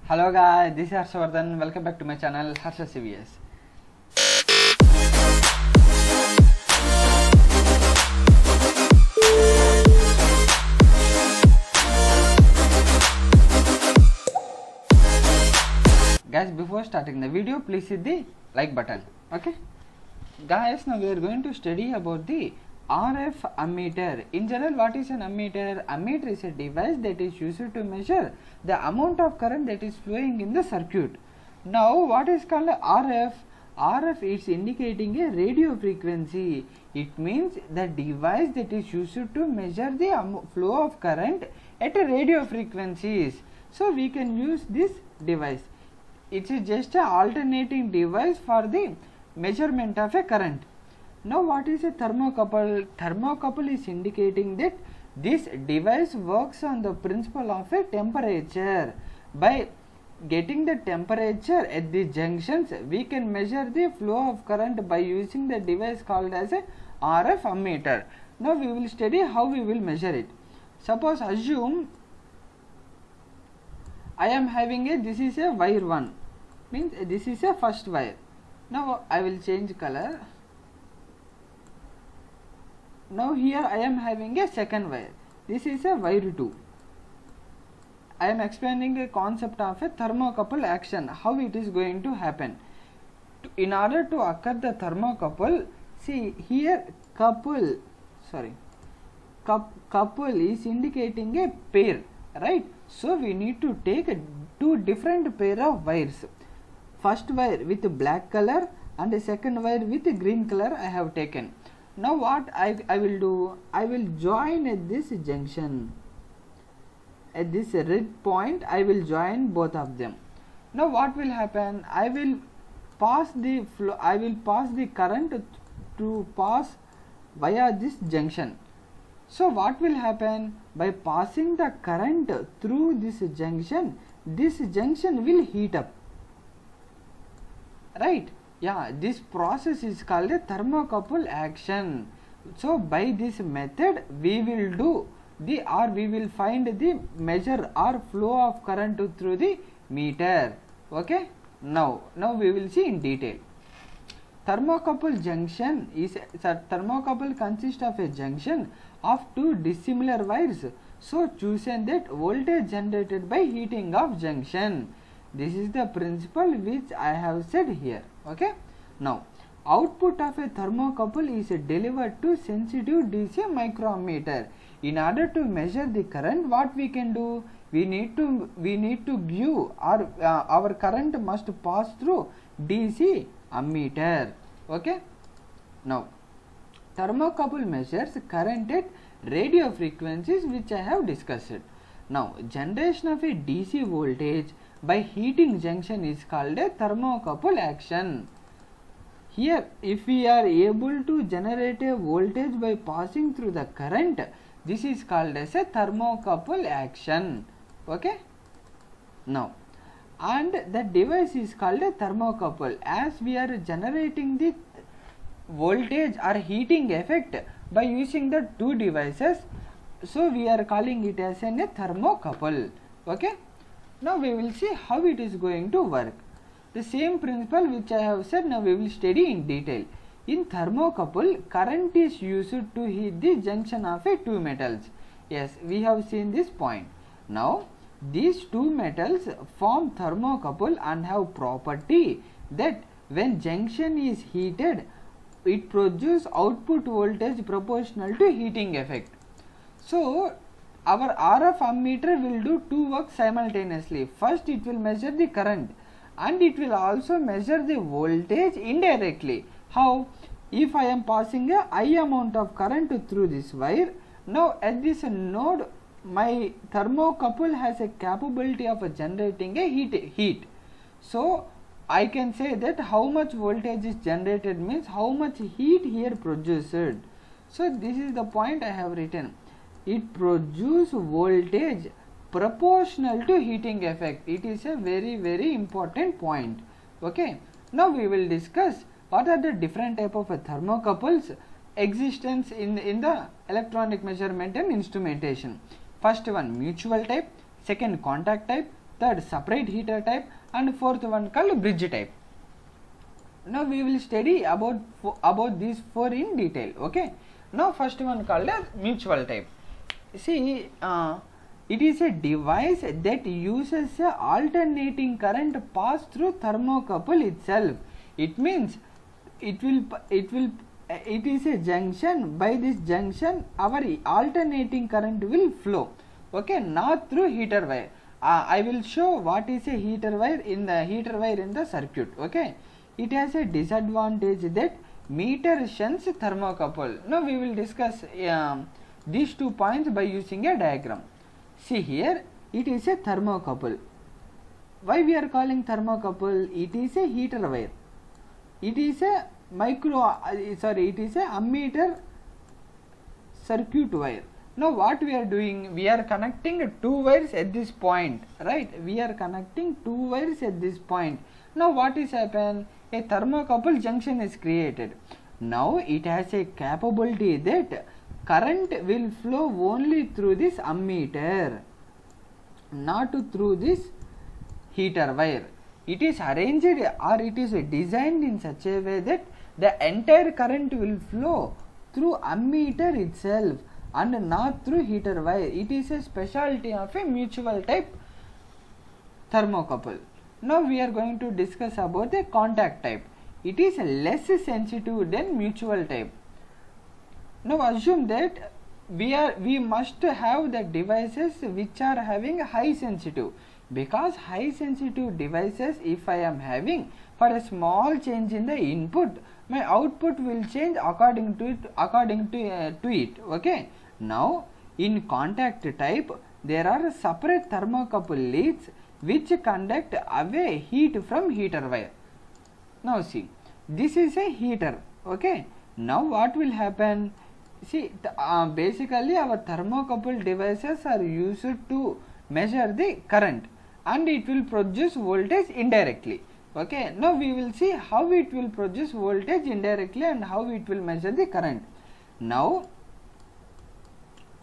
Hello guys, this is Harshavardhan. Welcome back to my channel Harsha CVS. Guys, before starting the video, please hit the like button. Okay guys, now we are going to study about the RF ammeter. In general, what is an ammeter? Ammeter is a device that is used to measure the amount of current that is flowing in the circuit. Now what is called RF? RF is indicating a radio frequency. It means the device that is used to measure the flow of current at a radio frequencies. So we can use this device. It is just an alternating device for the measurement of a current. Now what is a thermocouple? Thermocouple is indicating that this device works on the principle of a temperature. By getting the temperature at the junctions, we can measure the flow of current by using the device called as a RF ammeter. Now we will study how we will measure it. Suppose assume I am having this is a wire 1, means this is a first wire. Now I will change color. Now here I am having a second wire. This is a wire 2. I am explaining a concept of a thermocouple action, how it is going to happen. In order to occur the thermocouple, see here couple is indicating a pair, right? So we need to take two different pair of wires. First wire with black color and the second wire with green color I have taken. Now what I will do, I will join at this junction. At this red point I will join both of them. Now what will happen, I will pass the flow, I will pass the current to pass via this junction. So what will happen, by passing the current through this junction will heat up, right? Yeah, this process is called a thermocouple action. So by this method we will do we will find the measure or flow of current through the meter. Okay, now we will see in detail. Thermocouple junction is thermocouple consists of a junction of two dissimilar wires, so chosen that voltage generated by heating of junction. This is the principle which I have said here. Okay, now output of a thermocouple is delivered to sensitive DC microammeter. In order to measure the current, what we can do, we need to give our current must pass through DC ammeter. Okay, now thermocouple measures current at radio frequencies which I have discussed. Now generation of a DC voltage by heating junction is called a thermocouple action. Here if we are able to generate a voltage by passing through the current, this is called as a thermocouple action. Okay, now and the device is called a thermocouple, as we are generating the voltage or heating effect by using the two devices, so we are calling it as a thermocouple. Okay, now we will see how it is going to work. The same principle which I have said, now we will study in detail. In thermocouple, current is used to heat the junction of two metals. Yes, we have seen this point. Now these two metals form thermocouple and have property that when junction is heated, it produces output voltage proportional to heating effect. So our RF ammeter will do two works simultaneously. First it will measure the current and it will also measure the voltage indirectly. How? If I am passing a high amount of current through this wire, now at this node my thermocouple has a capability of generating a heat. So I can say that how much voltage is generated means how much heat here produced. So this is the point I have written. It produces voltage proportional to heating effect. It is a very important point. Okay, now we will discuss what are the different type of thermocouples existence in the electronic measurement and instrumentation. First one mutual type, second contact type, third separate heater type, and fourth one called bridge type. Now we will study about these four in detail. Okay. Now first one called as mutual type. See, it is a device that uses a alternating current pass through thermocouple itself. It means it is a junction. By this junction our alternating current will flow. Okay, not through heater wire. I will show what is a heater wire in the circuit. Okay, it has a disadvantage that meter shunts thermocouple. Now we will discuss these 2 points by using a diagram. See here, it is a thermocouple. Why we are calling thermocouple? It is a heater wire. It is a it is a ammeter circuit wire. Now what we are doing? We are connecting 2 wires at this point, right? We are connecting 2 wires at this point. Now what is happened? A thermocouple junction is created. Now it has a capability that current will flow only through this ammeter, not through this heater wire. It is arranged or it is designed in such a way that the entire current will flow through ammeter itself and not through heater wire. It is a specialty of a mutual type thermocouple. Now we are going to discuss about the contact type. It is less sensitive than mutual type. Now assume that we must have the devices which are having high sensitive, because high sensitive devices, if I am having, for a small change in the input, my output will change according to it. Okay. Now in contact type there are separate thermocouple leads which conduct away heat from heater wire. Now see, this is a heater. Okay. Now what will happen? See, basically our thermocouple devices are used to measure the current and it will produce voltage indirectly. Okay, now we will see how it will produce voltage indirectly and how it will measure the current. Now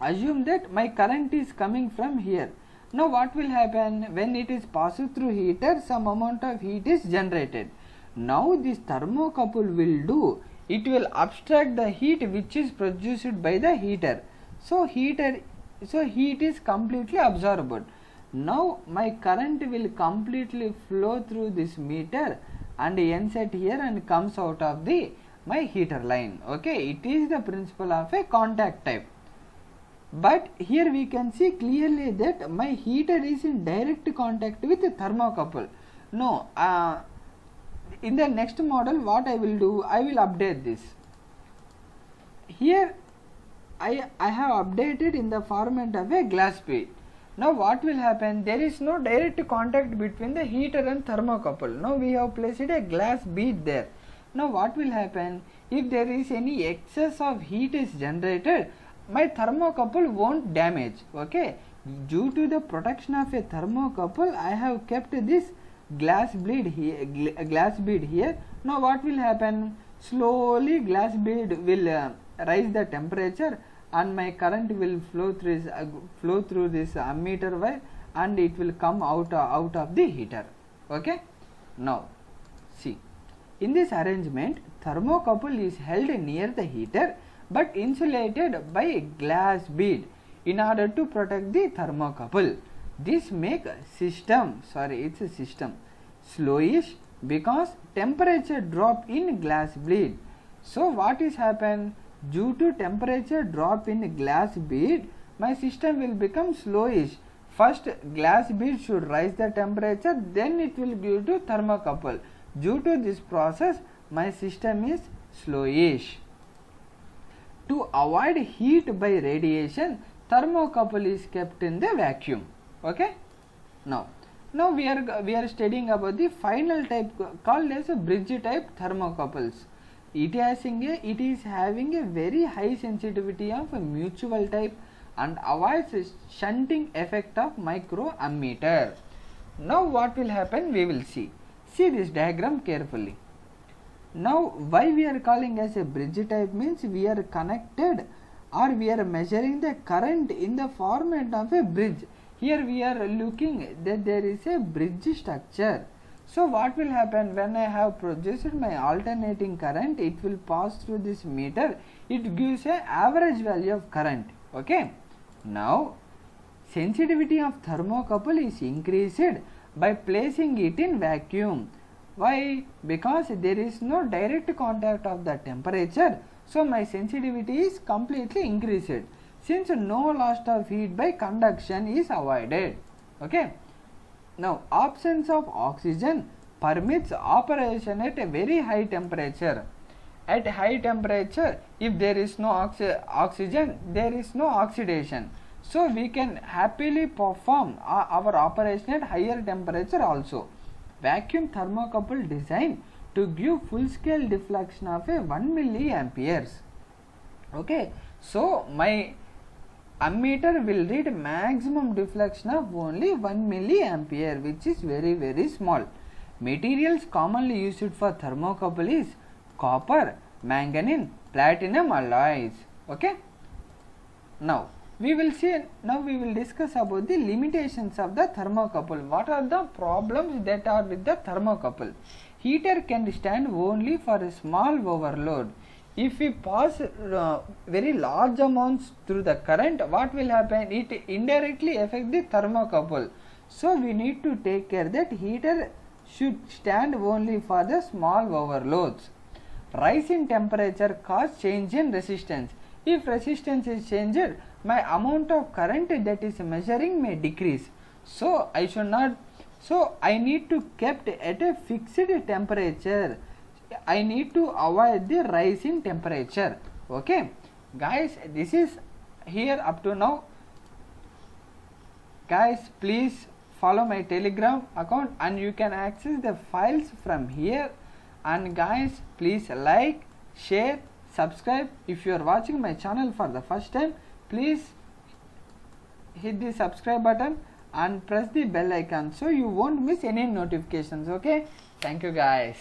assume that my current is coming from here. Now what will happen? When it is passed through heater, some amount of heat is generated. Now this thermocouple will do, it will abstract the heat which is produced by the heater. So heat is completely absorbed. Now my current will completely flow through this meter and ends at here and comes out of my heater line. Okay, it is the principle of a contact type. But here we can see clearly that my heater is in direct contact with the thermocouple. No, in the next model what I will do, I will update this. Here I have updated in the format of a glass bead. Now what will happen? There is no direct contact between the heater and thermocouple. Now we have placed a glass bead there. Now what will happen? If there is any excess of heat is generated, my thermocouple won't damage. Okay, due to the protection of a thermocouple, I have kept this glass bead here. Now what will happen? Slowly glass bead will rise the temperature and my current will flow through this ammeter wire and it will come out of the heater. Okay. Now see, in this arrangement thermocouple is held near the heater but insulated by a glass bead in order to protect the thermocouple. This make system slowish because temperature drop in glass bead. So what is happen? Due to temperature drop in glass bead, my system will become slowish. First glass bead should rise the temperature, then it will give to thermocouple. Due to this process, my system is slowish. To avoid heat by radiation, thermocouple is kept in the vacuum. Okay. Now we are studying about the final type called as a bridge type thermocouples. It is having a very high sensitivity of a mutual type and avoids shunting effect of micro ammeter. Now what will happen? We will see. See this diagram carefully. Now why we are calling as a bridge type means we are connected or we are measuring the current in the format of a bridge. here we are looking that there is a bridge structure. So what will happen when I have produced my alternating current? It will pass through this meter. It gives a average value of current. Okay. Now sensitivity of thermocouple is increased by placing it in vacuum. Why? Because there is no direct contact of the temperature. So my sensitivity is completely increased, since no loss of heat by conduction is avoided. Okay. Now absence of oxygen permits operation at a very high temperature. At high temperature, if there is no oxygen, there is no oxidation. So we can happily perform our operation at higher temperature also. Vacuum thermocouple design to give full scale deflection of a 1 milliamperes. Okay. So my ammeter will read maximum deflection of only 1 milliampere, which is very small. Materials commonly used for thermocouple is copper, manganese, platinum alloys. Okay. Now we will discuss about the limitations of the thermocouple. What are the problems that are with the thermocouple? Heater can stand only for a small overload. If we pass very large amounts through the current, what will happen? It indirectly affect the thermocouple. So we need to take care that heater should stand only for the small overloads. Rise in temperature cause change in resistance. If resistance is changed, my amount of current that is measuring may decrease. So I need to kept at a fixed temperature. I need to avoid the rise in temperature. Okay guys, this is here up to now. Guys, please follow my Telegram account and you can access the files from here. And guys, please like, share, subscribe. If you are watching my channel for the first time, please hit the subscribe button and press the bell icon so you won't miss any notifications. Okay, thank you guys.